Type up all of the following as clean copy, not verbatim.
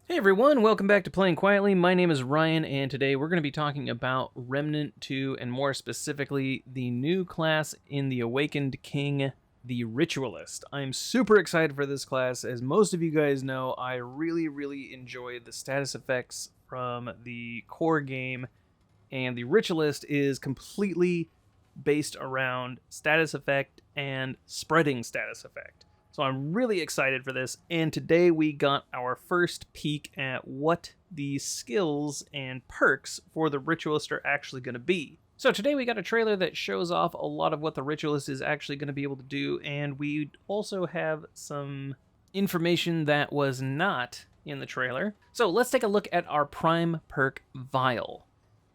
Hey everyone, welcome back to Playing Quietly. My name is Ryan, and today we're going to be talking about Remnant 2, and more specifically, the new class in the Awakened King, the Ritualist. I'm super excited for this class. As most of you guys know, I really enjoy the status effects from the core game, and the Ritualist is completely based around status effect and spreading status effect. So I'm really excited for this, and today we got our first peek at what the skills and perks for the Ritualist are actually going to be. So today we got a trailer that shows off a lot of what the Ritualist is actually going to be able to do, and we also have some information that was not in the trailer. So let's take a look at our prime perk, Vile.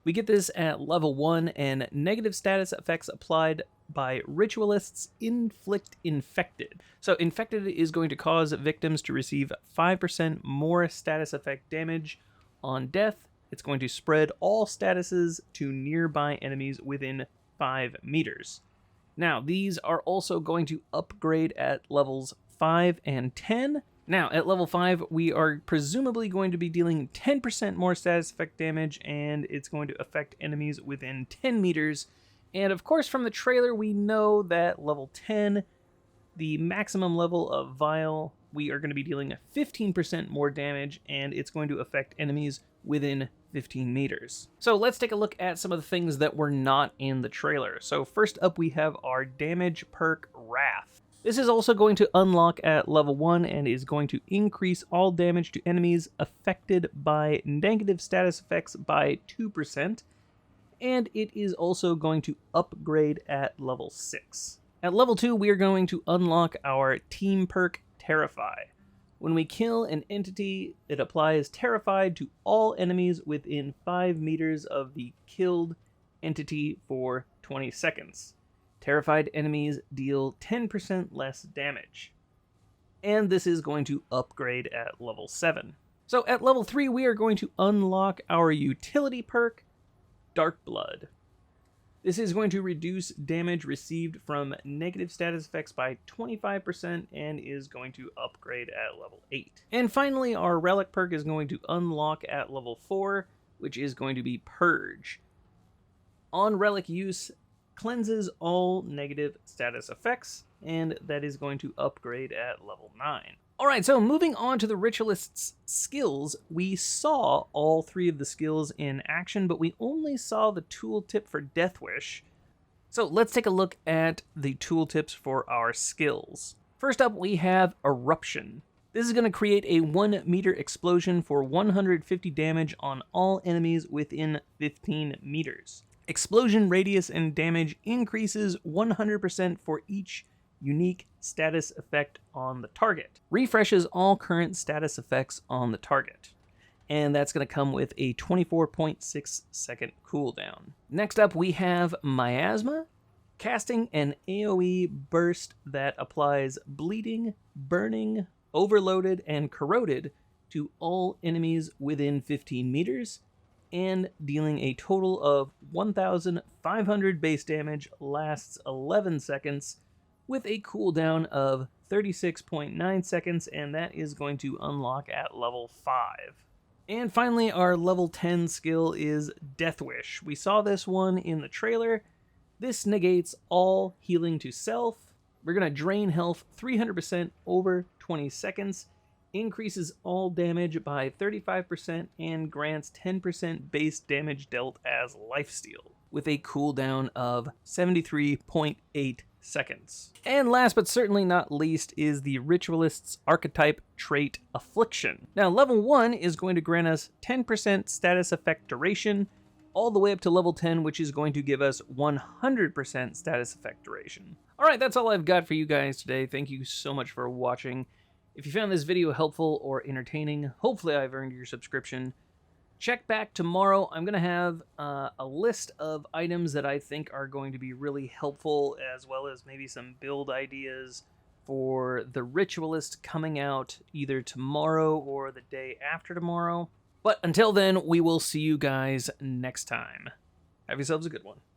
We get this at level 1, and negative status effects applied by Ritualists inflict Infected. So Infected is going to cause victims to receive 5% more status effect damage on death. It's going to spread all statuses to nearby enemies within 5 meters. Now, these are also going to upgrade at levels 5 and 10. Now, at level 5, we are presumably going to be dealing 10% more status effect damage, and it's going to affect enemies within 10 meters. And of course, from the trailer, we know that level 10, the maximum level of Vile, we are going to be dealing 15% more damage, and it's going to affect enemies within 15 meters. So let's take a look at some of the things that were not in the trailer. So first up, we have our damage perk, Wrath. This is also going to unlock at level 1 and is going to increase all damage to enemies affected by negative status effects by 2%. And it is also going to upgrade at level 6. At level 2, we are going to unlock our team perk, Terrify. When we kill an entity, it applies Terrified to all enemies within 5 meters of the killed entity for 20 seconds. Terrified enemies deal 10% less damage. And this is going to upgrade at level 7. So at level 3, we are going to unlock our utility perk, Dark Blood. This is going to reduce damage received from negative status effects by 25% and is going to upgrade at level 8. And finally, our relic perk is going to unlock at level 4, which is going to be Purge. On relic use, cleanses all negative status effects, and that is going to upgrade at level 9. Alright, so moving on to the Ritualist's skills, we saw all 3 of the skills in action, but we only saw the tooltip for Death Wish. So let's take a look at the tooltips for our skills. First up, we have Eruption. This is going to create a 1 meter explosion for 150 damage on all enemies within 15 meters. Explosion radius and damage increases 100% for each unique status effect on the target. Refreshes all current status effects on the target. And that's going to come with a 24.6 second cooldown. Next up, we have Miasma, casting an AoE burst that applies bleeding, burning, overloaded, and corroded to all enemies within 15 meters, and dealing a total of 1,500 base damage, lasts 11 seconds, with a cooldown of 36.9 seconds, and that is going to unlock at level 5. And finally, our level 10 skill is Death Wish. We saw this one in the trailer. This negates all healing to self. We're going to drain health 300% over 20 seconds, increases all damage by 35%, and grants 10% base damage dealt as lifesteal, with a cooldown of 73.8 seconds. And last but certainly not least is the Ritualist's archetype trait, Affliction. Now, level 1 is going to grant us 10% status effect duration, all the way up to level 10, which is going to give us 100% status effect duration. Alright, that's all I've got for you guys today. Thank you so much for watching. If you found this video helpful or entertaining, hopefully I've earned your subscription. Check back tomorrow. I'm going to have a list of items that I think are going to be really helpful, as well as maybe some build ideas for the Ritualist coming out either tomorrow or the day after tomorrow. But until then, we will see you guys next time. Have yourselves a good one.